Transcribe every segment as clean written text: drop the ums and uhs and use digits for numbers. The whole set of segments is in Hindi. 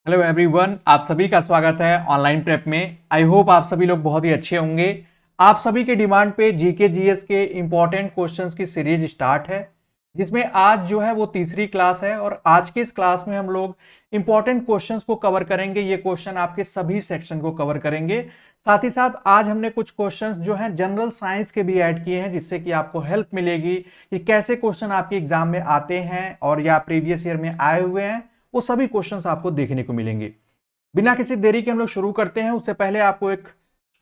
हेलो एवरीवन, आप सभी का स्वागत है ऑनलाइन प्रेप में। आई होप आप सभी लोग बहुत ही अच्छे होंगे। आप सभी के डिमांड पे जीके जीएस के इंपॉर्टेंट क्वेश्चंस की सीरीज स्टार्ट है, जिसमें आज जो है वो तीसरी क्लास है और आज की इस क्लास में हम लोग इंपॉर्टेंट क्वेश्चंस को कवर करेंगे। ये क्वेश्चन आपके सभी सेक्शन को कवर करेंगे। साथ ही साथ आज हमने कुछ क्वेश्चंस जो हैं जनरल साइंस के भी ऐड किए हैं, जिससे कि आपको हेल्प मिलेगी कि कैसे क्वेश्चन आपके एग्जाम में आते हैं और या प्रीवियस ईयर में आए हुए हैं, वो सभी क्वेश्चंस आपको देखने को मिलेंगे। बिना किसी देरी के हम लोग शुरू करते हैं। उससे पहले आपको एक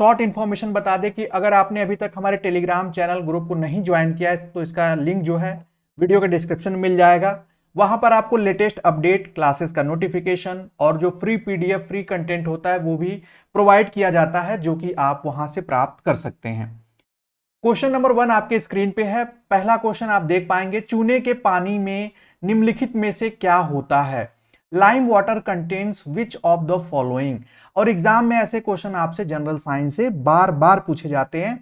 शॉर्ट इंफॉर्मेशन बता दें कि अगर आपने अभी तक हमारे टेलीग्राम चैनल ग्रुप को नहीं ज्वाइन किया है तो इसका लिंक जो है वीडियो के डिस्क्रिप्शन में मिल जाएगा। वहां पर आपको लेटेस्ट अपडेट, क्लासेस का नोटिफिकेशन और जो फ्री पीडीएफ, फ्री कंटेंट होता है वो भी प्रोवाइड किया जाता है, जो कि आप वहां से प्राप्त कर सकते हैं। क्वेश्चन नंबर 1 आपके स्क्रीन पे है। पहला क्वेश्चन आप देख पाएंगे, चूने के पानी में निम्नलिखित में से क्या होता है? Lime water contains which of the following. और एग्जाम में ऐसे क्वेश्चन आपसे जनरल साइंस से बार बार पूछे जाते हैं।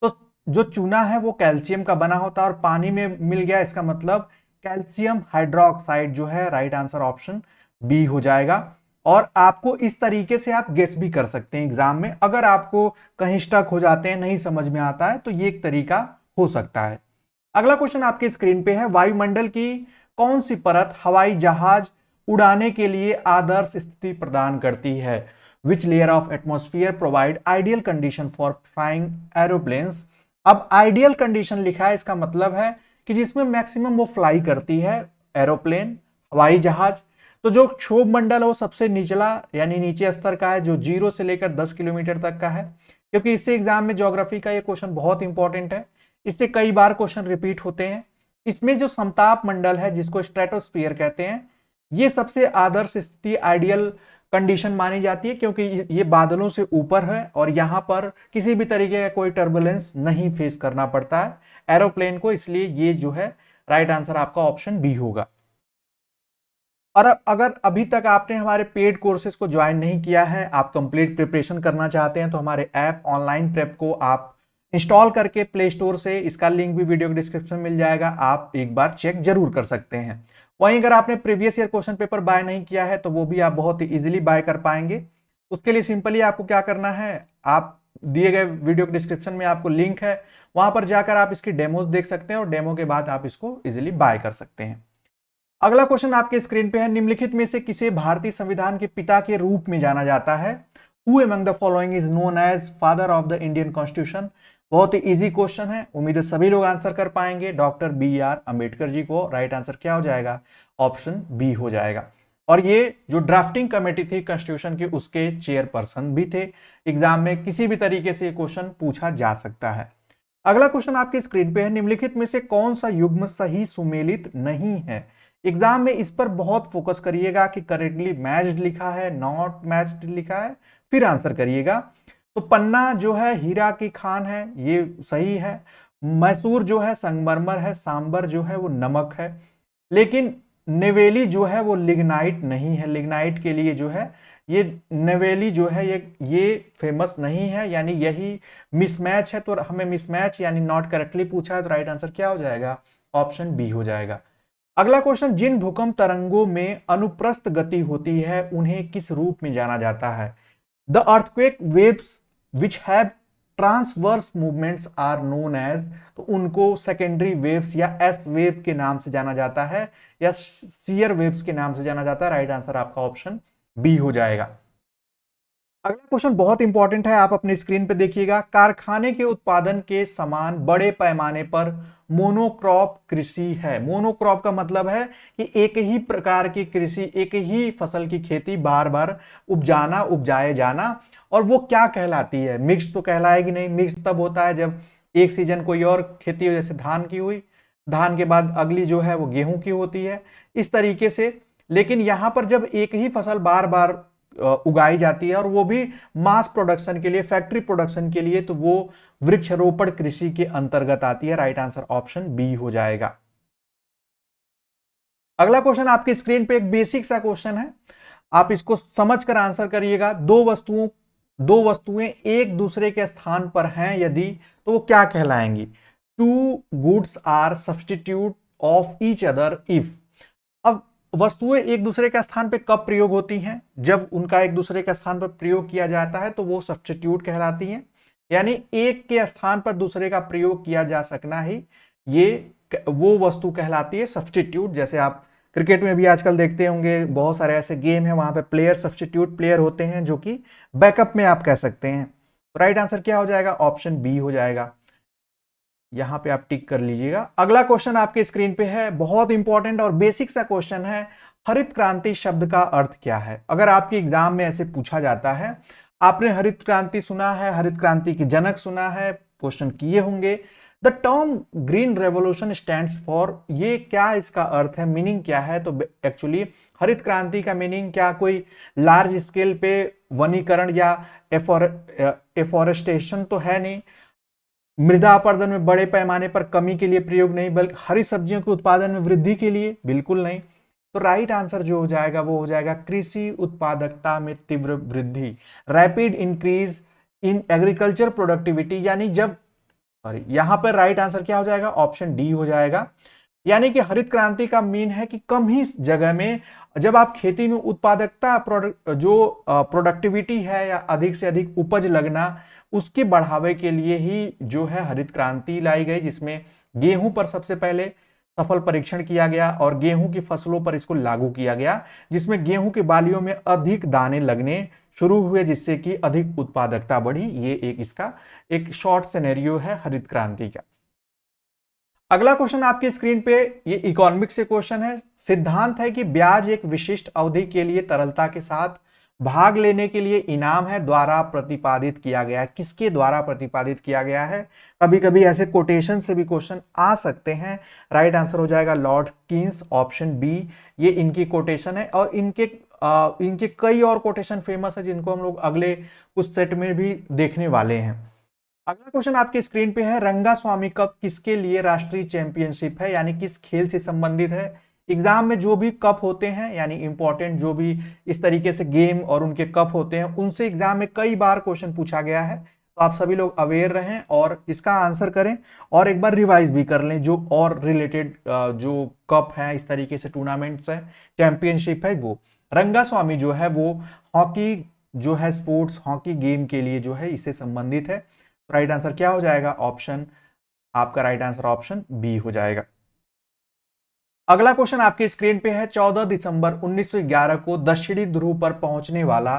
तो जो चूना है वो कैल्शियम का बना होता है और पानी में मिल गया, इसका मतलब कैल्शियम हाइड्रोक्साइड जो है राइट आंसर ऑप्शन बी हो जाएगा। और आपको इस तरीके से आप गेस भी कर सकते हैं एग्जाम में। अगर आपको कहीं स्टक हो जाते हैं, नहीं समझ में आता है, तो ये एक तरीका हो सकता है। अगला क्वेश्चन आपके स्क्रीन पे है, वायुमंडल की कौन सी परत हवाई जहाज उड़ाने के लिए आदर्श स्थिति प्रदान करती है? Which layer of atmosphere provide ideal condition for flying aeroplanes. अब आइडियल कंडीशन लिखा है, इसका मतलब है कि जिसमें मैक्सिमम वो फ्लाई करती है एरोप्लेन, हवाई जहाज। तो जो क्षोभ मंडल है वो सबसे निचला यानी नीचे स्तर का है, जो 0 से लेकर 10 किलोमीटर तक का है, क्योंकि इससे एग्जाम में ज्योग्राफी का ये क्वेश्चन बहुत इंपॉर्टेंट है। इससे कई बार क्वेश्चन रिपीट होते हैं। इसमें जो समताप मंडल है, जिसको स्ट्रेटोस्फीयर कहते हैं, ये सबसे आदर्श स्थिति, आइडियल कंडीशन मानी जाती है, क्योंकि ये बादलों से ऊपर है और यहां पर किसी भी तरीके का कोई टर्बुलेंस नहीं फेस करना पड़ता है एरोप्लेन को। इसलिए ये जो है राइट आंसर आपका ऑप्शन बी होगा। और अगर अभी तक आपने हमारे पेड कोर्सेज को ज्वाइन नहीं किया है, आप कंप्लीट प्रिपरेशन करना चाहते हैं, तो हमारे ऐप ऑनलाइन प्रेप को आप इंस्टॉल करके प्ले स्टोर से, इसका लिंक भी वीडियो के डिस्क्रिप्शन में मिल जाएगा, आप एक बार चेक जरूर कर सकते हैं। वहीं अगर आपने previous year question paper buy नहीं किया है तो वो भी आप बहुत ही इजीली बाय कर पाएंगे। उसके लिए सिंपली आपको क्या करना है, आप दिए गए वीडियो के डिस्क्रिप्शन में आपको लिंक है, वहां पर जाकर आप इसकी डेमोज देख सकते हैं और डेमो के बाद आप इसको इजीली बाय कर सकते हैं। अगला क्वेश्चन आपके स्क्रीन पे है, निम्नलिखित में से किसे भारतीय संविधान के पिता के रूप में जाना जाता है? Who among the following is known as father of the Indian constitution. बहुत ही इजी क्वेश्चन है, उम्मीद है सभी लोग आंसर कर पाएंगे। Doctor B are Ambedkar ji को राइट आंसर क्या हो जाएगा? ऑप्शन बी हो जाएगा। और ये जो ड्राफ्टिंग कमेटी थी कॉन्स्टिट्यूशन की, उसके चेयरपर्सन भी थे। एग्जाम में किसी भी तरीके से क्वेश्चन पूछा जा सकता है। अगला क्वेश्चन आपके स्क्रीन पे है, निम्नलिखित में से कौन सा युग्म सही सुमेलित नहीं है? एग्जाम में इस पर बहुत फोकस करिएगा कि करेक्टली मैच्ड लिखा है, नॉट मैच्ड लिखा है, फिर आंसर करिएगा। तो पन्ना जो है हीरा की खान है, ये सही है। मैसूर जो है संगमरमर है, सांबर जो है वो नमक है। लेकिन नेवेली जो है वो लिग्नाइट नहीं है। लिग्नाइट के लिए जो है ये नेवेली जो है ये फेमस नहीं है, यानी यही मिसमैच है। तो हमें मिसमैच यानी नॉट करेक्टली पूछा है, तो राइट आंसर क्या हो जाएगा? ऑप्शन बी हो जाएगा। अगला क्वेश्चन, जिन भूकंप तरंगों में अनुप्रस्थ गति होती है उन्हें किस रूप में जाना जाता है? The earthquake waves which have transverse movements are known as. तो उनको सेकेंडरी वेव्स या एस वेव के नाम से जाना जाता है या सीयर वेव्स के नाम से जाना जाता है। राइट आंसर आपका ऑप्शन बी हो जाएगा। अगला क्वेश्चन बहुत इंपॉर्टेंट है, आप अपने स्क्रीन पे देखिएगा। कारखाने के उत्पादन के समान बड़े पैमाने पर मोनोक्रॉप कृषि है। मोनोक्रॉप का मतलब है कि एक ही प्रकार की कृषि, एक ही फसल की खेती बार बार उपजाना, उपजाए जाना। और वो क्या कहलाती है? मिक्स तो कहलाएगी नहीं। मिक्स तब होता है जब एक सीजन कोई और खेती हो, जैसे धान की हुई, धान के बाद अगली जो है वो गेहूं की होती है, इस तरीके से। लेकिन यहां पर जब एक ही फसल बार बार उगाई जाती है और वो भी मास प्रोडक्शन के लिए, फैक्ट्री प्रोडक्शन के लिए, तो वो वृक्षारोपण कृषि के अंतर्गत आती है। राइट आंसर ऑप्शन बी हो जाएगा। अगला क्वेश्चन आपकी स्क्रीन पे एक बेसिक सा क्वेश्चन है, आप इसको समझकर आंसर करिएगा। दो वस्तुएं एक दूसरे के स्थान पर हैं यदि, तो वो क्या कहलाएंगी? Two goods are substitute of each other if. अब वस्तुएं एक दूसरे के स्थान पे कब प्रयोग होती हैं? जब उनका एक दूसरे के स्थान पर प्रयोग किया जाता है तो वो सब्स्टिट्यूट कहलाती हैं। यानी एक के स्थान पर दूसरे का प्रयोग किया जा सकना ही ये वो वस्तु कहलाती है सब्स्टिट्यूट। जैसे आप क्रिकेट में भी आजकल देखते होंगे, बहुत सारे ऐसे गेम हैं वहां पे प्लेयर सब्स्टिट्यूट प्लेयर होते हैं जो कि बैकअप में आप कह सकते हैं। तो राइट आंसर क्या हो जाएगा? ऑप्शन बी हो जाएगा। यहां पे आप टिक कर लीजिएगा। अगला क्वेश्चन आपके स्क्रीन पे है, बहुत इंपॉर्टेंट और बेसिक सा क्वेश्चन है। हरित क्रांति शब्द का अर्थ क्या है? अगर आपके एग्जाम में ऐसे पूछा जाता है, आपने हरित क्रांति सुना है, हरित क्रांति के जनक सुना है, क्वेश्चन किए होंगे। The term green revolution stands for, ये क्या इसका अर्थ है, मीनिंग क्या है? तो एक्चुअली हरित क्रांति का मीनिंग क्या कोई लार्ज स्केल पे वनीकरण या एफॉरेस्टेशन तो है नहीं, मृदा अपरदन में बड़े पैमाने पर कमी के लिए प्रयोग नहीं, बल्कि हरी सब्जियों के उत्पादन में वृद्धि के लिए, बिल्कुल नहीं। तो राइट आंसर जो हो जाएगा वो हो जाएगा कृषि उत्पादकता में तीव्र वृद्धि, rapid increase in agriculture productivity. यानी जब, सॉरी, यहां पर राइट आंसर क्या हो जाएगा? ऑप्शन डी हो जाएगा। यानी कि हरित क्रांति का मीन है कि कम ही जगह में जब आप खेती में उत्पादकता प्रोडक्टिविटी है या अधिक से अधिक उपज लगना, उसके बढ़ावे के लिए ही जो है हरित क्रांति लाई गई, जिसमें गेहूं पर सबसे पहले सफल परीक्षण किया गया और गेहूं की फसलों पर इसको लागू किया गया, जिसमें गेहूं की बालियों में अधिक दाने लगने शुरू हुए, जिससे कि अधिक उत्पादकता बढ़ी। ये एक इसका एक शॉर्ट सिनेरियो है हरित क्रांति का। अगला क्वेश्चन आपके स्क्रीन पे, ये इकोनॉमिक्स से क्वेश्चन है। सिद्धांत है कि ब्याज एक विशिष्ट अवधि के लिए तरलता के साथ भाग लेने के लिए इनाम है द्वारा प्रतिपादित किया गया है। किसके द्वारा प्रतिपादित किया गया है? कभी कभी ऐसे कोटेशन से भी क्वेश्चन आ सकते हैं। राइट आंसर हो जाएगा लॉर्ड कीन्स, ऑप्शन बी। ये इनकी कोटेशन है और इनके कई और कोटेशन फेमस है जिनको हम लोग अगले कुछ सेट में भी देखने वाले हैं। अगला क्वेश्चन आपके स्क्रीन पे है, रंगास्वामी कप किसके लिए राष्ट्रीय चैंपियनशिप है, यानी किस खेल से संबंधित है? एग्जाम में जो भी कप होते हैं, यानी इंपॉर्टेंट जो भी इस तरीके से गेम और उनके कप होते हैं, उनसे एग्जाम में कई बार क्वेश्चन पूछा गया है। तो आप सभी लोग अवेयर रहें और इसका आंसर करें और एक बार रिवाइज भी कर लें जो और रिलेटेड जो कप है, इस तरीके से टूर्नामेंट्स है, चैंपियनशिप है, वो रंगास्वामी जो है वो हॉकी जो है स्पोर्ट्स हॉकी गेम के लिए जो है इससे संबंधित है। राइट आंसर क्या हो जाएगा? ऑप्शन, आपका राइट आंसर ऑप्शन बी हो जाएगा। अगला क्वेश्चन आपके स्क्रीन पे है, 14 दिसंबर 1911 को दक्षिणी ध्रुव पर पहुंचने वाला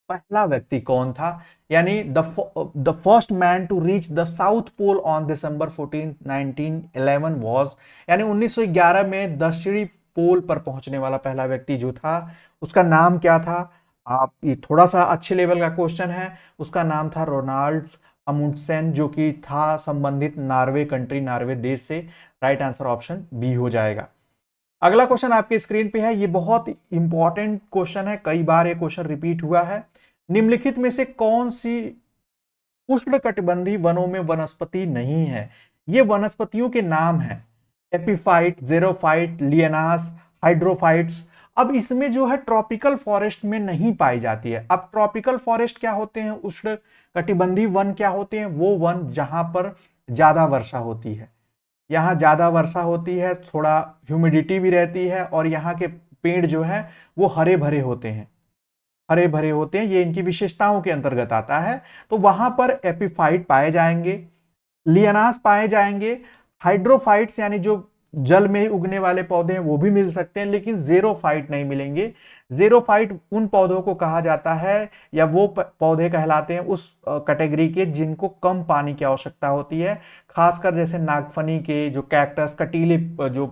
पहला व्यक्ति कौन था? यानी the first man to reach the south pole on December 14 1911 was, यानी 1911 में दक्षिणी पोल पर पहुंचने वाला पहला व्यक्ति जो था उसका नाम क्या था? आप, ये थोड़ा सा अच्छे लेवल का क्वेश्चन है। उसका नाम था रोनाल्ड अमुंडसेन, जो कि था संबंधित नार्वे कंट्री, नार्वे देश से। राइट आंसर ऑप्शन बी हो जाएगा। अगला क्वेश्चन आपके स्क्रीन पे है, ये बहुत इंपॉर्टेंट क्वेश्चन है, कई बार ये क्वेश्चन रिपीट हुआ है। निम्नलिखित में से कौन सी उष्णकटिबंधीय वनों में वनस्पति नहीं है? ये वनस्पतियों के नाम है, एपिफाइट, जेरोफाइट, लियनास, हाइड्रोफाइट्स। अब इसमें जो है ट्रॉपिकल फॉरेस्ट में नहीं पाई जाती है। अब ट्रॉपिकल फॉरेस्ट क्या होते हैं, उष्ण कटिबंधीय वन क्या होते हैं? वो वन जहां पर ज्यादा वर्षा होती है, यहाँ ज्यादा वर्षा होती है, थोड़ा ह्यूमिडिटी भी रहती है और यहाँ के पेड़ जो है वो हरे भरे होते हैं, हरे भरे होते हैं, ये इनकी विशेषताओं के अंतर्गत आता है। तो वहां पर एपिफाइट पाए जाएंगे, लियनास पाए जाएंगे, हाइड्रोफाइट्स यानी जो जल में ही उगने वाले पौधे हैं वो भी मिल सकते हैं, लेकिन जेरोफाइट नहीं मिलेंगे। जेरोफाइट उन पौधों को कहा जाता है या वो पौधे कहलाते हैं उस कैटेगरी के जिनको कम पानी की आवश्यकता होती है, खासकर जैसे नागफनी के जो कैक्टस कटीले जो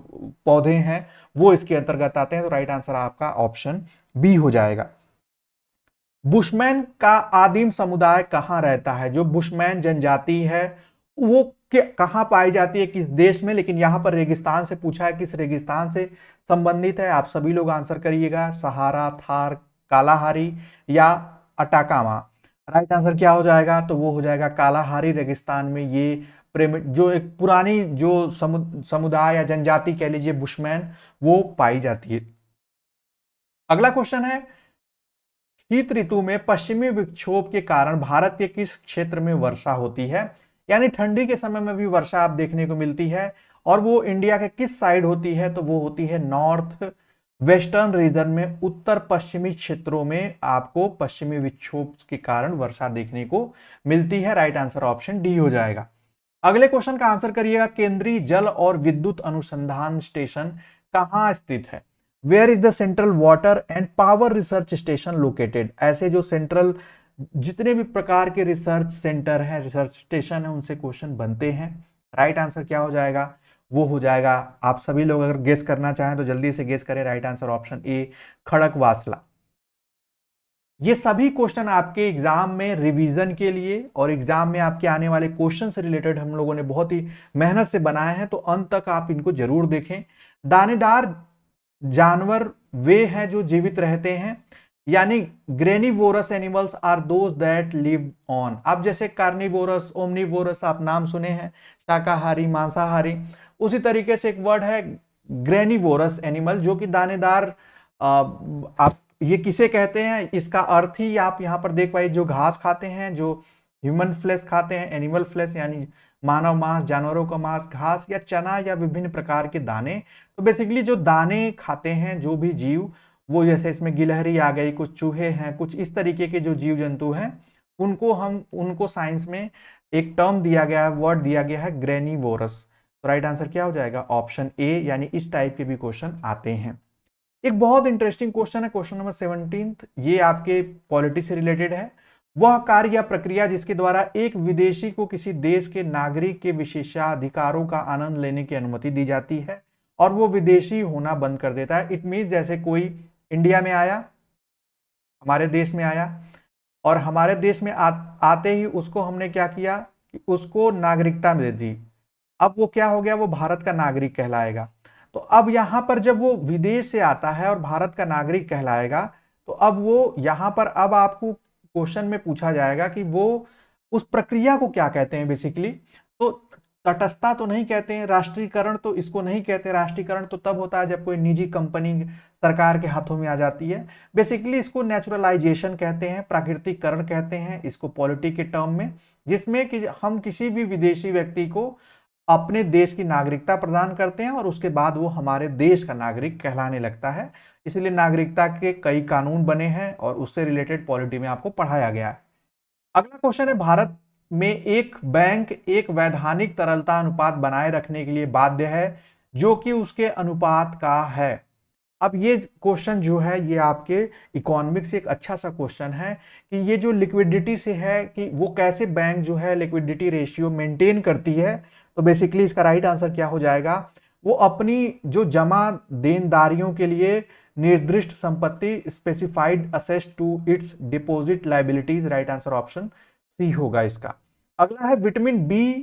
पौधे हैं वो इसके अंतर्गत आते हैं। तो राइट आंसर आपका ऑप्शन बी हो जाएगा। बुशमैन का आदिम समुदाय कहां रहता है? जो बुशमैन जनजाति है वो कहां पाई जाती है, किस देश में? लेकिन यहां पर रेगिस्तान से पूछा है, किस रेगिस्तान से संबंधित है? आप सभी लोग आंसर करिएगा, सहारा, थार, कालाहारी या अटाकामा। राइट आंसर क्या हो जाएगा? तो वो हो जाएगा कालाहारी रेगिस्तान में ये जो एक पुरानी जो समुदाय या जनजाति कह लीजिए बुशमैन, वो पाई जाती है। अगला क्वेश्चन है, शीत ऋतु में पश्चिमी विक्षोभ के कारण भारत के किस क्षेत्र में वर्षा होती है? यानी ठंडी के समय में भी वर्षा आप देखने को मिलती है और वो इंडिया के किस साइड होती है? तो वो होती है नॉर्थ वेस्टर्न रीजन में उत्तर पश्चिमी क्षेत्रों में आपको पश्चिमी विक्षोभ के कारण वर्षा देखने को मिलती है। राइट आंसर ऑप्शन डी हो जाएगा। अगले क्वेश्चन का आंसर करिएगा, केंद्रीय जल और विद्युत अनुसंधान स्टेशन कहां स्थित है? Where is the central water and power research station located? ऐसे जो सेंट्रल जितने भी प्रकार के रिसर्च सेंटर हैं, रिसर्च स्टेशन है, उनसे क्वेश्चन बनते हैं। राइट आंसर क्या हो जाएगा? वो हो जाएगा, आप सभी लोग अगर गेस करना चाहें तो जल्दी से गेस करें। Right answer option A, Khadakwasla. ये सभी क्वेश्चन आपके एग्जाम में रिवीजन के लिए और एग्जाम में आपके आने वाले क्वेश्चन से रिलेटेड हम लोगों ने बहुत ही मेहनत से बनाए हैं, तो अंत तक आप इनको जरूर देखें। दानेदार जानवर वे हैं जो जीवित रहते हैं, यानी granivorous animals are those that live on. अब जैसे कार्निवोरस, ओमनिवोरस आप नाम सुने हैं, शाकाहारी मांसाहारी, उसी तरीके से एक वर्ड है ग्रेनिवोरस एनिमल जो कि दानेदार। आप ये किसे कहते हैं, इसका अर्थ ही आप यहां पर देख पाइए, जो घास खाते हैं, जो ह्यूमन फ्लेश खाते हैं, एनिमल फ्लेश यानी मानव मांस, जानवरों का मांस, घास या चना या विभिन्न प्रकार के दाने। तो बेसिकली जो दाने खाते हैं जो भी जीव, वो जैसे इसमें गिलहरी आ गई, कुछ चूहे हैं, कुछ इस तरीके के जो जीव जंतु हैं, उनको साइंस में एक टर्म दिया गया है, वर्ड दिया गया है ग्रेनिवोरस। तो राइट आंसर क्या हो जाएगा? ऑप्शन ए, यानी इस टाइप के भी क्वेश्चन आते हैं। एक बहुत इंटरेस्टिंग क्वेश्चन है, क्वेश्चन नंबर 17, ये आपके पॉलिटी से रिलेटेड है। वह कार्य या प्रक्रिया जिसके द्वारा एक विदेशी को किसी देश के नागरिक के विशेषाधिकारों का आनंद लेने की अनुमति दी जाती है और वो विदेशी होना बंद कर देता है। इट मीन जैसे कोई इंडिया में आया, हमारे देश में आया, और हमारे देश में आते ही उसको हमने क्या किया कि उसको नागरिकता दे दी। अब वो क्या हो गया? वो भारत का नागरिक कहलाएगा। तो अब यहां पर जब वो विदेश से आता है और भारत का नागरिक कहलाएगा, तो अब वो यहां पर अब आपको क्वेश्चन में पूछा जाएगा कि वो उस प्रक्रिया को क्या कहते हैं बेसिकली। तो तटस्थता तो नहीं कहते हैं, राष्ट्रीयकरण तो इसको नहीं कहते। राष्ट्रीयकरण तो तब होता है जब कोई निजी कंपनी सरकार के हाथों में आ जाती है। बेसिकली इसको नेचुरलाइजेशन कहते हैं, प्राकृतिकरण कहते हैं इसको पॉलिटी के टर्म में, जिसमें कि हम किसी भी विदेशी व्यक्ति को अपने देश की नागरिकता प्रदान करते हैं और उसके बाद वो हमारे देश का नागरिक कहलाने लगता है। इसलिए नागरिकता के कई कानून बने हैं और उससे रिलेटेड पॉलिटी में आपको पढ़ाया गया है। अगला क्वेश्चन है, भारत में एक बैंक एक वैधानिक तरलता अनुपात बनाए रखने के लिए बाध्य है जो कि उसके अनुपात का है। अब ये क्वेश्चन जो है ये आपके इकोनॉमिक्स से एक अच्छा सा क्वेश्चन है कि ये जो लिक्विडिटी से है कि वो कैसे बैंक जो है लिक्विडिटी रेशियो मेंटेन करती है। तो बेसिकली इसका राइट आंसर क्या हो जाएगा? वो अपनी जो जमा देनदारियों के लिए निर्दिष्ट संपत्ति स्पेसिफाइड असेस to its deposit liabilities. Right answer option C होगा इसका। अगला है, विटामिन बी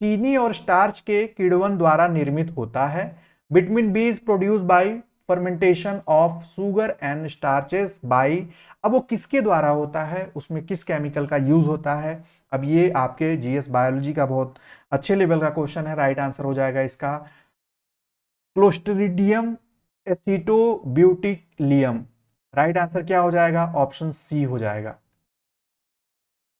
चीनी और स्टार्च के किण्वन द्वारा निर्मित होता है। Vitamin B is produce by fermentation of sugar and starches by. अब वो किसके द्वारा होता है, उसमें किस केमिकल का यूज होता है? अब ये आपके जीएस बायोलॉजी का बहुत अच्छे लेवल का क्वेश्चन है। राइट आंसर हो जाएगा इसका क्लोस्ट्रीडियम एसिटोब्यूटिलियम। राइट आंसर क्या हो जाएगा? ऑप्शन सी हो जाएगा।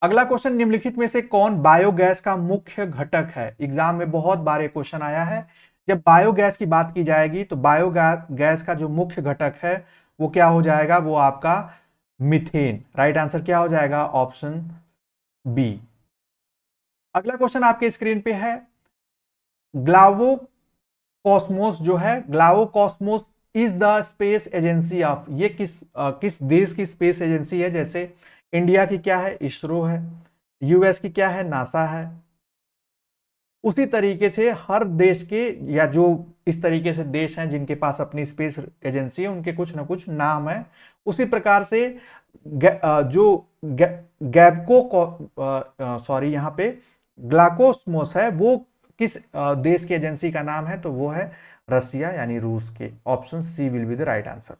अगला क्वेश्चन, निम्नलिखित में से कौन बायोगैस का मुख्य घटक है? एग्जाम में बहुत बार ये क्वेश्चन आया है। जब बायोगैस की बात की जाएगी तो बायोगैस का जो मुख्य घटक है वो क्या हो जाएगा? वो आपका मीथेन। राइट आंसर क्या हो जाएगा? Option B. अगला क्वेश्चन आपके स्क्रीन पे है, ग्लावो कॉस्मोस जो है, Glavkosmos is the space agency of, ये किस देश की स्पेस एजेंसी है? जैसे इंडिया की क्या है? इसरो है। यूएस की क्या है? नासा है। उसी तरीके से हर देश के, या जो इस तरीके से देश हैं जिनके पास अपनी स्पेस एजेंसी है, उनके कुछ ना कुछ नाम है। उसी प्रकार से जो गैवको सॉरी यहाँ पे ग्लाकोस्मोस है, वो किस देश की एजेंसी का नाम है? तो वो है रसिया यानी रूस के। Option C will be the right answer.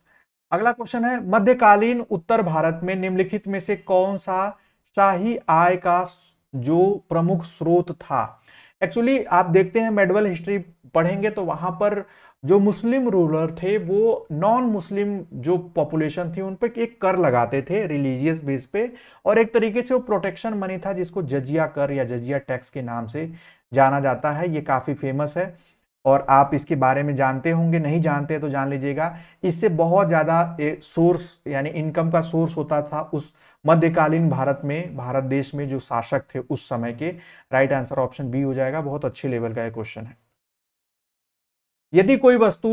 अगला क्वेश्चन है, मध्यकालीन उत्तर भारत में निम्नलिखित में से कौन सा शाही आय का जो प्रमुख स्रोत था? एक्चुअली आप देखते हैं मेडिवल हिस्ट्री पढ़ेंगे तो वहां पर जो मुस्लिम रूलर थे वो नॉन मुस्लिम जो पॉपुलेशन थी उन पे एक कर लगाते थे रिलीजियस बेस पे, और एक तरीके से वो प्रोटेक्शन मनी था जिसको जजिया कर या जजिया टैक्स के नाम से जाना जाता है। ये काफी फेमस है। और आप इसके बारे में जानते होंगे, नहीं जानते तो जान लीजिएगा। इससे बहुत ज़्यादा सोर्स यानी इनकम का सोर्स होता था उस मध्यकालीन भारत में, भारत देश में जो शासक थे उस समय के। राइट आंसर ऑप्शन बी हो जाएगा। बहुत अच्छे लेवल का यह क्वेश्चन है। यदि कोई वस्तु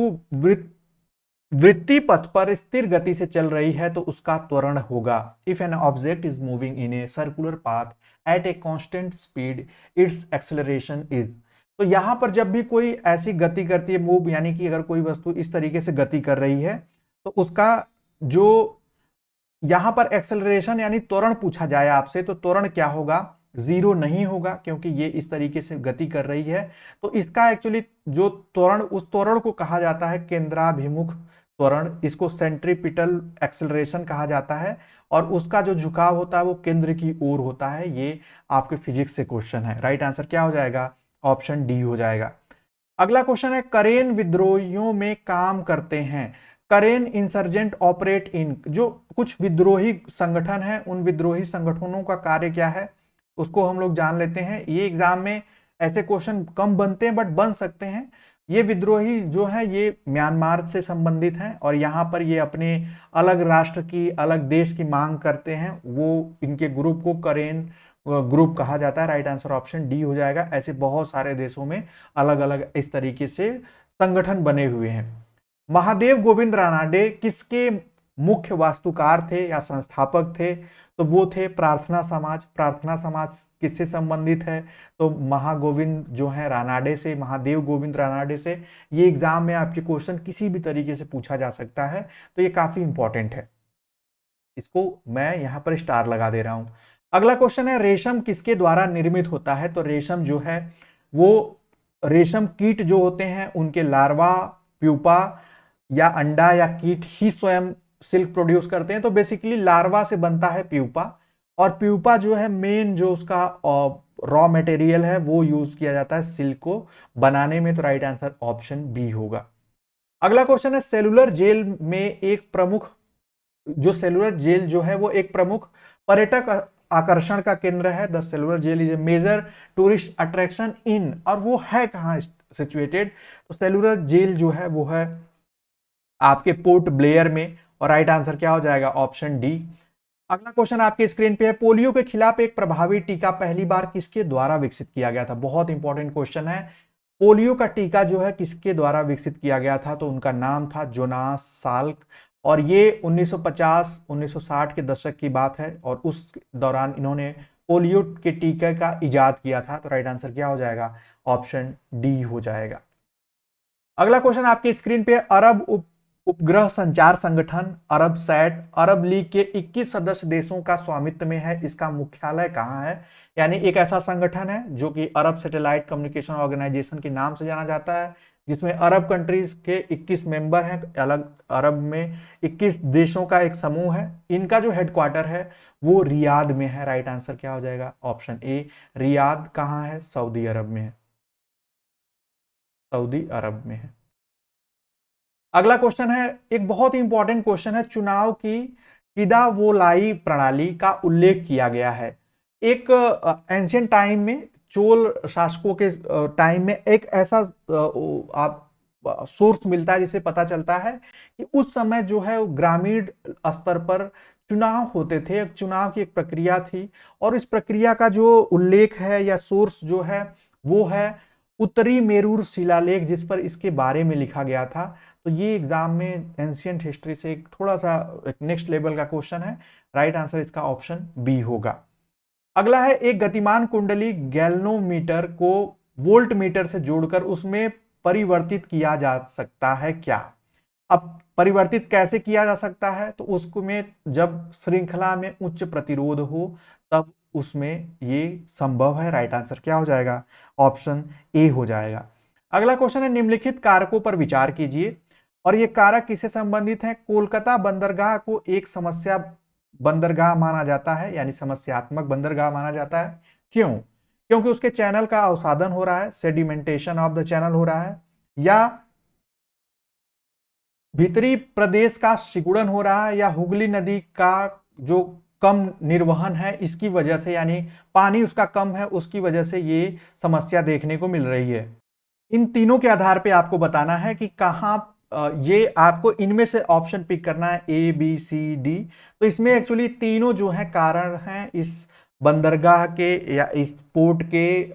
वृत्तीय पथ पर स्थिर गति से चल रही है तो उसका त्वरण होगा। If an object is moving in a circular path at a constant speed, its acceleration is. तो यहां पर जब भी कोई ऐसी गति करती है, मूव यानी कि अगर कोई वस्तु इस तरीके से गति कर रही है तो उसका जो यहां पर एक्सेलरेशन यानी त्वरण पूछा जाए आपसे, तो त्वरण क्या होगा? जीरो नहीं होगा, क्योंकि ये इस तरीके से गति कर रही है। तो इसका एक्चुअली जो त्वरण, उस त्वरण को कहा जाता है केंद्राभिमुख त्वरण। इसको सेंट्रीपिटल एक्सेलरेशन कहा जाता है। और उसका जो झुकाव होता है वो केंद्र की ओर होता है। ये आपके फिजिक्स से क्वेश्चन है। राइट आंसर क्या हो जाएगा? ऑप्शन डी हो जाएगा। अगला क्वेश्चन है, करेन विद्रोहियों में काम करते हैं। करेन इंसर्जेंट ऑपरेट इन, जो कुछ विद्रोही संगठन है, उन विद्रोही संगठनों का कार्य क्या है उसको हम लोग जान लेते हैं। ये एग्जाम में ऐसे क्वेश्चन कम बनते हैं बट बन सकते हैं। ये विद्रोही जो है ये म्यांमार से संबंधित हैं और यहाँ पर ये अपने अलग राष्ट्र की, अलग देश की मांग करते हैं। वो इनके ग्रुप को करेन ग्रुप कहा जाता है। राइट आंसर ऑप्शन डी हो जाएगा। ऐसे बहुत सारे देशों में अलग अलग इस तरीके से संगठन बने हुए हैं। महादेव गोविंद रानाडे किसके मुख्य वास्तुकार थे या संस्थापक थे? तो वो थे प्रार्थना समाज। प्रार्थना समाज किससे संबंधित है? तो महागोविंद जो है रानाडे से, महादेव गोविंद रानाडे से। ये एग्जाम में आपके क्वेश्चन किसी भी तरीके से पूछा जा सकता है, तो ये काफी इंपॉर्टेंट है। इसको मैं यहां पर स्टार लगा दे रहा हूं। अगला क्वेश्चन है, रेशम किसके द्वारा निर्मित होता है? तो रेशम जो है वो रेशम कीट जो होते हैं उनके लार्वा, प्यूपा या अंडा या कीट ही स्वयं सिल्क प्रोड्यूस करते हैं। तो बेसिकली लार्वा से बनता है प्यूपा, और प्यूपा जो है मेन जो उसका रॉ मटेरियल है वो यूज किया जाता है सिल्क को बनाने में। तो राइट आंसर ऑप्शन बी होगा। अगला क्वेश्चन है, सेलुलर जेल में एक प्रमुख, जो सेलुलर जेल जो है वो एक प्रमुख पर्यटक आकर्षण का केंद्र है। The Cellular Jail is a major tourist attraction in, और वो है कहां सिचुएटेड? तो सेलुलर जेल जो है वो है आपके पोर्ट ब्लेयर में। और राइट आंसर क्या हो जाएगा? Option D. अगला क्वेश्चन आपके स्क्रीन पे है, पोलियो के खिलाफ एक प्रभावी टीका पहली बार किसके द्वारा विकसित किया गया था? बहुत इंपॉर्टेंट क्वेश्चन है। पोलियो का टीका जो है किसके द्वारा विकसित किया गया था? तो उनका नाम था जोनास साल्क। और ये 1950-1960 के दशक की बात है और उस दौरान इन्होंने पोलियो के टीके का इजाद किया था। तो राइट आंसर क्या हो जाएगा? ऑप्शन डी हो जाएगा। अगला क्वेश्चन आपके स्क्रीन पे, अरब उपग्रह संचार संगठन अरब सैट अरब लीग के 21 सदस्य देशों का स्वामित्व में है। इसका मुख्यालय कहां है? यानी एक ऐसा संगठन है जो कि अरब सैटेलाइट कम्युनिकेशन ऑर्गेनाइजेशन के नाम से जाना जाता है, जिसमें अरब कंट्रीज के 21 मेंबर हैं। अलग अरब में 21 देशों का एक समूह है। इनका जो हेडक्वार्टर है वो रियाद में है। राइट आंसर क्या हो जाएगा? Option A. रियाद कहां है? सऊदी अरब में है। सऊदी अरब में है। अगला क्वेश्चन है, एक बहुत ही इंपॉर्टेंट क्वेश्चन है, चुनाव की किदावोलाई प्रणाली का उल्लेख किया गया है। एक एंशियंट टाइम में, चोल शासकों के टाइम में एक ऐसा आप सोर्स मिलता है जिसे पता चलता है कि उस समय जो है ग्रामीण स्तर पर चुनाव होते थे। चुनाव की एक प्रक्रिया थी और इस प्रक्रिया का जो उल्लेख है या सोर्स जो है वो है उत्तरी मेरूर शिलालेख, जिस पर इसके बारे में लिखा गया था। तो ये एग्जाम में एंशियंट हिस्ट्री से एक थोड़ा सा एक नेक्स्ट लेवल का क्वेश्चन है। राइट आंसर इसका ऑप्शन बी होगा। अगला है, एक गतिमान कुंडली गैल्वेनोमीटर को वोल्ट मीटर से जोड़कर उसमें परिवर्तित किया जा सकता है क्या? अब परिवर्तित कैसे किया जा सकता है? तो उसमें जब श्रृंखला में उच्च प्रतिरोध हो तब उसमें ये संभव है। राइट आंसर क्या हो जाएगा? ऑप्शन ए हो जाएगा। अगला क्वेश्चन है, निम्नलिखित कारकों पर विचार कीजिए और ये कारक किससे संबंधित है? कोलकाता बंदरगाह को एक समस्या बंदरगाह माना जाता है, यानी समस्यात्मक बंदरगाह माना जाता है। क्यों? क्योंकि उसके चैनल का अवसादन हो रहा है, सेडिमेंटेशन ऑफ द चैनल हो रहा है, या भीतरी प्रदेश का सिकुड़न हो रहा है, या हुगली नदी का जो कम निर्वहन है इसकी वजह से, यानी पानी उसका कम है उसकी वजह से ये समस्या देखने को मिल रही है। इन तीनों के आधार पे आपको बताना है कि कहाँ ये आपको इनमें से ऑप्शन पिक करना है, ए बी सी डी। तो इसमें एक्चुअली तीनों जो है कारण हैं इस बंदरगाह के या इस पोर्ट के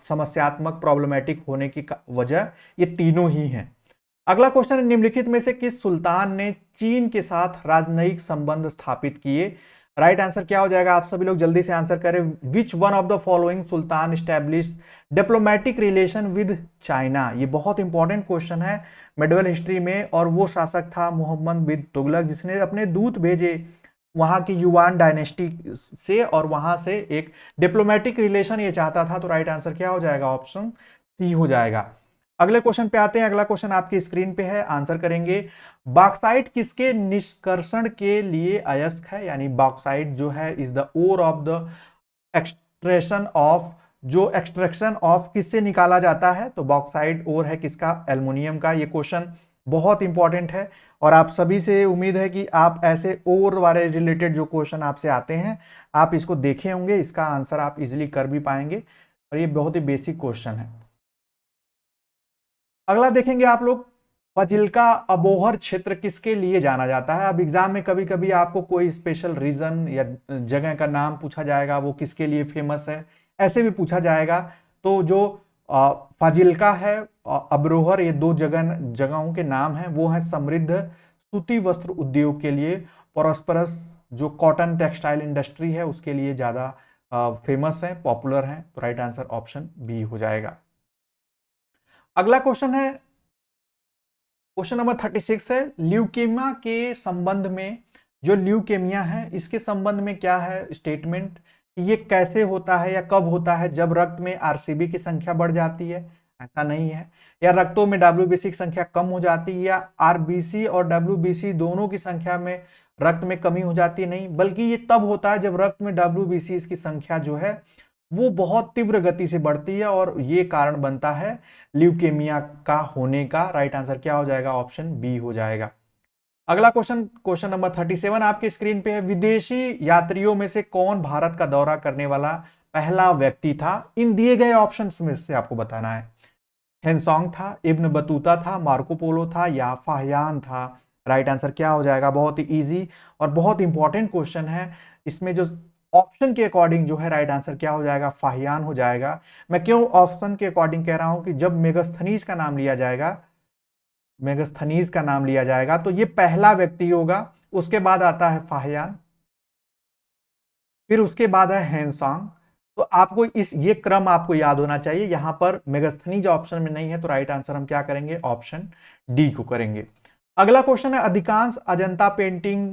समस्यात्मक प्रॉब्लमेटिक होने की वजह ये तीनों ही हैं। अगला क्वेश्चन है, निम्नलिखित में से किस सुल्तान ने चीन के साथ राजनयिक संबंध स्थापित किए? राइट आंसर क्या हो जाएगा? आप सभी लोग जल्दी से आंसर करें। Which one of the following Sultan establish diplomatic relation with China? ये बहुत इंपॉर्टेंट क्वेश्चन है मेडिवल हिस्ट्री में। और वो शासक था मोहम्मद बिन तुगलक, जिसने अपने दूत भेजे वहां की युवान डायनेस्टी से और वहां से एक डिप्लोमेटिक रिलेशन ये चाहता था। तो राइट आंसर क्या हो जाएगा? ऑप्शन सी हो जाएगा। अगले क्वेश्चन पे आते हैं। अगला क्वेश्चन आपकी स्क्रीन पे है, आंसर करेंगे। बॉक्साइट किसके निष्कर्षण के लिए अयस्क है? यानी बॉक्साइट जो है is the ore of the extraction of, जो एक्सट्रैक्शन ऑफ किससे निकाला जाता है? तो बॉक्साइट ओर है किसका? एल्युमिनियम का। ये क्वेश्चन बहुत इंपॉर्टेंट है और आप सभी से उम्मीद है कि आप ऐसे ओर वाले रिलेटेड जो क्वेश्चन आपसे आते हैं आप इसको देखे होंगे, इसका आंसर आप इजिली कर भी पाएंगे और ये बहुत ही बेसिक क्वेश्चन है। अगला देखेंगे आप लोग, फाजिल्का अबोहर क्षेत्र किसके लिए जाना जाता है? अब एग्जाम में कभी कभी आपको कोई स्पेशल रीजन या जगह का नाम पूछा जाएगा, वो किसके लिए फेमस है, ऐसे भी पूछा जाएगा। तो जो फाजिल्का है, अबरोहर, ये दो जगहों के नाम हैं। वो है समृद्ध सूती वस्त्र उद्योग के लिए, परस्परस जो कॉटन टेक्सटाइल इंडस्ट्री है उसके लिए ज्यादा फेमस है, पॉपुलर है। तो राइट आंसर ऑप्शन बी हो जाएगा। अगला क्वेश्चन है, क्वेश्चन नंबर 36 है, ल्यूकेमिया के संबंध में, जो ल्यूकेमिया है इसके संबंध में क्या है स्टेटमेंट? ये कैसे होता है या कब होता है? जब रक्त में आरसीबी की संख्या बढ़ जाती है? ऐसा नहीं है। या रक्तों में डब्ल्यूबीसी की संख्या कम हो जाती है? या आरबीसी और डब्ल्यूबीसी दोनों की संख्या में रक्त में कमी हो जाती है? नहीं, बल्कि ये तब होता है जब रक्त में डब्ल्यूबीसी की संख्या जो है वो बहुत तीव्र गति से बढ़ती है और ये कारण बनता है ल्यूकेमिया का होने का। राइट आंसर क्या हो जाएगा? ऑप्शन बी हो जाएगा। अगला क्वेश्चन, क्वेश्चन नंबर 37 आपके स्क्रीन पे है, विदेशी यात्रियों में से कौन भारत का दौरा करने वाला पहला व्यक्ति था? इन दिए गए ऑप्शन में से आपको बताना है। हेनसोंग था, इब्न बतूता था, मार्को पोलो था या फाहियान था? राइट आंसर क्या हो जाएगा? बहुत ही इजी और बहुत इंपॉर्टेंट क्वेश्चन है। इसमें जो ऑप्शन के अकॉर्डिंग जो है राइट आंसर क्या हो जाएगा? फाहियान हो जाएगा। मैं क्यों ऑप्शन के अकॉर्डिंग कह रहा हूं कि जब मेगास्थनीज का नाम लिया जाएगा, मेगास्थनीज का नाम लिया जाएगा तो ये पहला व्यक्ति होगा, उसके बाद आता है फाहियान, फिर उसके बाद है हेनसोंग। तो आपको ये क्रम आपको याद होना चाहिए। यहां पर मेगास्थनीज ऑप्शन में नहीं है तो राइट आंसर हम क्या करेंगे? ऑप्शन डी को करेंगे। अगला क्वेश्चन है, अधिकांश अजंता पेंटिंग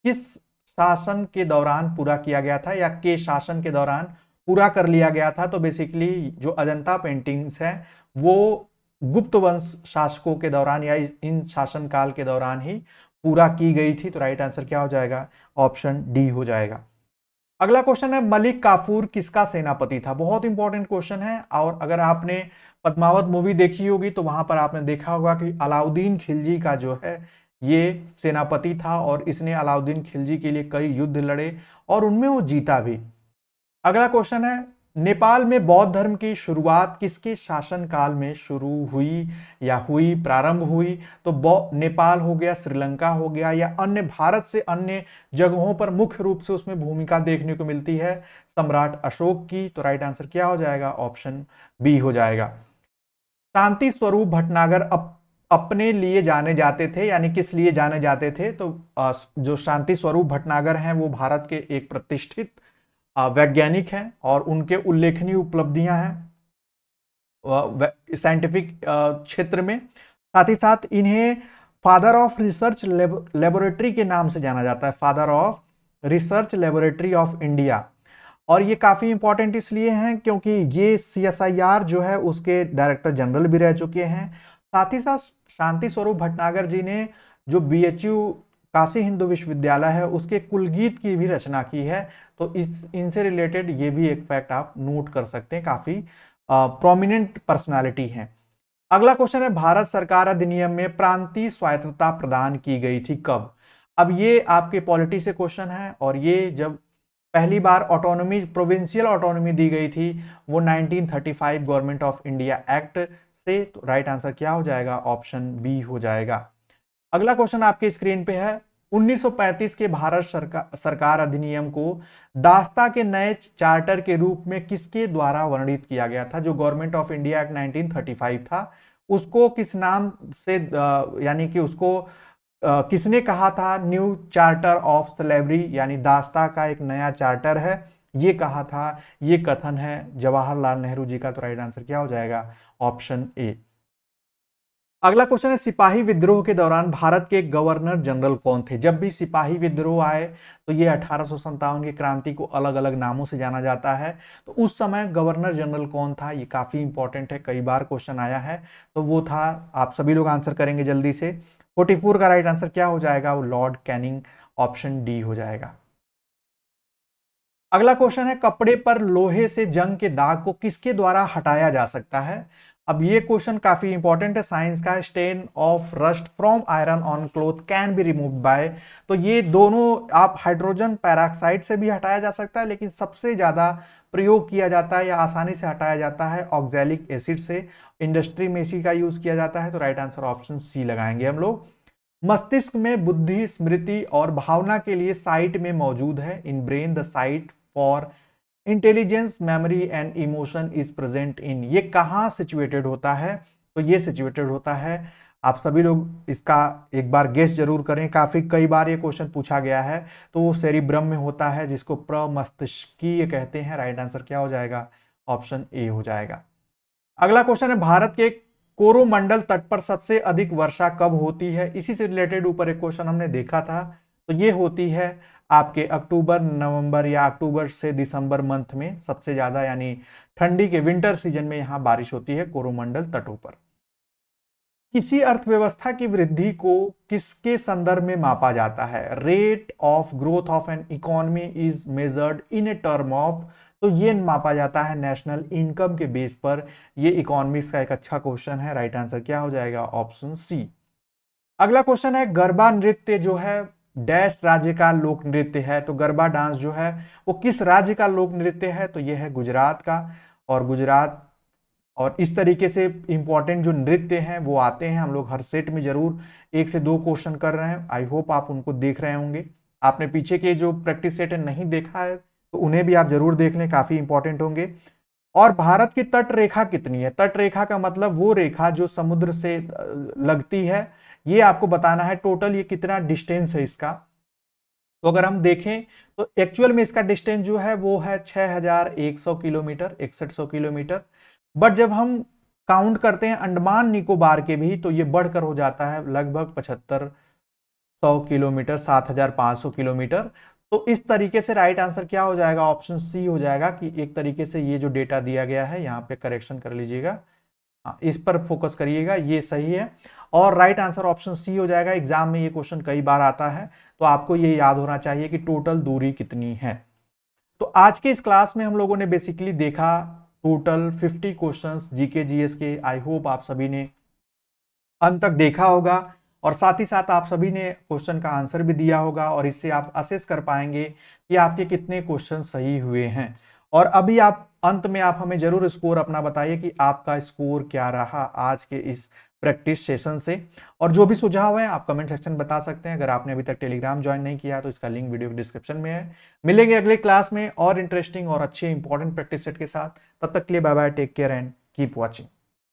किस शासन के दौरान पूरा किया गया था या के शासन के दौरान पूरा कर लिया गया था? तो बेसिकली जो अजंता पेंटिंग्स है वो गुप्त वंश शासकों के दौरान या इन शासन काल के दौरान ही पूरा की गई थी। तो राइट आंसर क्या हो जाएगा? ऑप्शन डी हो जाएगा। अगला क्वेश्चन है, मलिक काफूर किसका सेनापति था? बहुत इंपॉर्टेंट क्वेश्चन है। और अगर आपने पद्मावत मूवी देखी होगी तो वहां पर आपने देखा होगा कि अलाउद्दीन खिलजी का जो है ये सेनापति था और इसने अलाउद्दीन खिलजी के लिए कई युद्ध लड़े और उनमें वो जीता भी। अगला क्वेश्चन है, नेपाल में बौद्ध धर्म की शुरुआत किसके शासन काल में शुरू हुई या हुई, प्रारंभ हुई? तो नेपाल हो गया, श्रीलंका हो गया या अन्य भारत से अन्य जगहों पर मुख्य रूप से उसमें भूमिका देखने को मिलती है सम्राट अशोक की। तो राइट आंसर क्या हो जाएगा? ऑप्शन बी हो जाएगा। शांति स्वरूप भटनागर अपने लिए जाने जाते थे, यानी किस लिए जाने जाते थे? तो जो शांति स्वरूप भटनागर हैं वो भारत के एक प्रतिष्ठित वैज्ञानिक हैं और उनके उल्लेखनीय उपलब्धियां हैं साइंटिफिक क्षेत्र में। साथ ही साथ इन्हें फादर ऑफ रिसर्च लेबोरेटरी के नाम से जाना जाता है, father of research laboratory of India. और ये काफी इंपॉर्टेंट इसलिए हैं क्योंकि ये CSIR जो है उसके डायरेक्टर जनरल भी रह चुके हैं। साथ ही साथ शांति स्वरूप भटनागर जी ने जो BHU काशी हिंदू विश्वविद्यालय है उसके कुलगीत की भी रचना की है। तो इनसे रिलेटेड ये भी एक फैक्ट आप नोट कर सकते हैं, काफी प्रोमिनेंट पर्सनालिटी है। अगला क्वेश्चन है, भारत सरकार अधिनियम में प्रांतीय स्वायत्तता प्रदान की गई थी कब? अब ये आपके पॉलिटी से क्वेश्चन है और ये जब पहली बार ऑटोनॉमी, प्रोविंशियल ऑटोनॉमी दी गई थी वो 1935 गवर्नमेंट ऑफ इंडिया एक्ट से। तो राइट आंसर क्या हो जाएगा? ऑप्शन बी हो जाएगा। अगला क्वेश्चन आपके स्क्रीन पे है, 1935 के भारत सरकार अधिनियम को दास्ता के नए चार्टर के रूप में किसके द्वारा वर्णित किया गया था? जो गवर्नमेंट ऑफ इंडिया एक्ट 1935 था, उसको किस नाम से यानी कि उसको किसने कहा था? न्यू चार्टर ऑफ स्लेवरी, यानी दास्ता का एक नया चार्टर है, ये कहा था, ये कथन है जवाहरलाल नेहरू जी का। तो राइट आंसर क्या हो जाएगा? Option A. अगला क्वेश्चन है, सिपाही विद्रोह के दौरान भारत के गवर्नर जनरल कौन थे? जब भी सिपाही विद्रोह आए तो ये 1857 की क्रांति को अलग अलग नामों से जाना जाता है। तो उस समय गवर्नर जनरल कौन था? ये काफी इंपॉर्टेंट है, कई बार क्वेश्चन आया है। तो वो था, आप सभी लोग आंसर करेंगे जल्दी से। 44 का राइट आंसर क्या हो जाएगा? वो लॉर्ड कैनिंग, ऑप्शन डी हो जाएगा। अगला क्वेश्चन है, कपड़े पर लोहे से जंग के दाग को किसके द्वारा हटाया जा सकता है? अब ये क्वेश्चन काफी इंपॉर्टेंट है साइंस का। Stain of rust from iron on cloth can be remove by. तो ये दोनों आप हाइड्रोजन पेरोक्साइड से भी हटाया जा सकता है, लेकिन सबसे ज्यादा प्रयोग किया जाता है या आसानी से हटाया जाता है ऑक्सैलिक एसिड से। इंडस्ट्री में इसी का यूज किया जाता है। तो राइट आंसर ऑप्शन सी लगाएंगे हम लोग। मस्तिष्क में बुद्धि, स्मृति और भावना के लिए साइट में मौजूद है। In brain the site for intelligence, memory and emotion is present in. ये कहाँ सिचुएटेड होता है? तो ये सिचुएटेड होता है, आप सभी लोग इसका एक बार गेस जरूर करें, काफी कई बार ये क्वेश्चन पूछा गया है। तो वो सेरिब्रम में होता है, जिसको प्रमस्तिष्कीय कहते हैं। राइट आंसर क्या हो जाएगा? ऑप्शन ए हो जाएगा। अगला क्वेश्चन है, भारत के कोरोमंडल तट पर सबसे अधिक वर्षा कब होती है? इसी से रिलेटेड ऊपर एक क्वेश्चन हमने देखा था। तो ये होती है आपके अक्टूबर, नवंबर या अक्टूबर से दिसंबर मंथ में सबसे ज्यादा, यानी ठंडी के विंटर सीजन में यहां बारिश होती है कोरोमंडल तटों पर। किसी अर्थव्यवस्था की वृद्धि को किसके संदर्भ में मापा जाता है? Rate of growth of an economy is measured in a term of. तो ये मापा जाता है नेशनल इनकम के बेस पर। ये इकोनॉमिक्स का एक अच्छा क्वेश्चन है। राइट आंसर क्या हो जाएगा? Option C. अगला क्वेश्चन है, गरबा नृत्य जो है डैश राज्य का लोक नृत्य है। तो गरबा डांस जो है वो किस राज्य का लोक नृत्य है? तो ये है गुजरात का। और गुजरात, और इस तरीके से इंपॉर्टेंट जो नृत्य हैं वो आते हैं, हम लोग हर सेट में जरूर 1 से 2 क्वेश्चन कर रहे हैं। आई होप आप उनको देख रहे होंगे। आपने पीछे के जो प्रैक्टिस सेट है नहीं देखा है तो उन्हें भी आप जरूर देख लें, काफी इंपॉर्टेंट होंगे। और भारत की तट रेखा कितनी है? तट रेखा का मतलब वो रेखा जो समुद्र से लगती है, ये आपको बताना है। टोटल ये कितना डिस्टेंस है इसका? तो अगर हम देखें तो एक्चुअल में इसका डिस्टेंस जो है वो है 6100 किलोमीटर, 6100 किलोमीटर। बट जब हम काउंट करते हैं अंडमान निकोबार के भी, तो ये बढ़कर हो जाता है लगभग 7500 किलोमीटर, 7500 किलोमीटर। तो इस तरीके से राइट आंसर क्या हो जाएगा? ऑप्शन सी हो जाएगा। कि एक तरीके से ये जो डेटा दिया गया है यहाँ पे करेक्शन कर लीजिएगा, इस पर फोकस करिएगा, ये सही है। और राइट आंसर ऑप्शन सी हो जाएगा। एग्जाम में ये क्वेश्चन कई बार आता है, तो आपको ये याद होना चाहिए कि टोटल दूरी कितनी है। तो आज के इस क्लास में हम लोगों ने बेसिकली देखा टोटल 50 क्वेश्चंस जीके जीएस के। आई होप आप सभी ने अंत तक देखा होगा, और साथ ही साथ आप सभी ने क्वेश्चन का आंसर भी दिया होगा, और इससे आप असेस कर पाएंगे कि आपके कितने क्वेश्चन सही हुए हैं। और अभी आप अंत में आप हमें जरूर स्कोर अपना बताइए कि आपका स्कोर क्या रहा आज के इस प्रैक्टिस सेशन से। और जो भी सुझाव है आप कमेंट सेक्शन बता सकते हैं। अगर आपने अभी तक टेलीग्राम ज्वाइन नहीं किया तो इसका लिंक वीडियो के डिस्क्रिप्शन में है। मिलेंगे अगले क्लास में और इंटरेस्टिंग और अच्छे इंपॉर्टेंट प्रैक्टिस सेट के साथ। तब तक के लिए bye bye, take care and keep watching.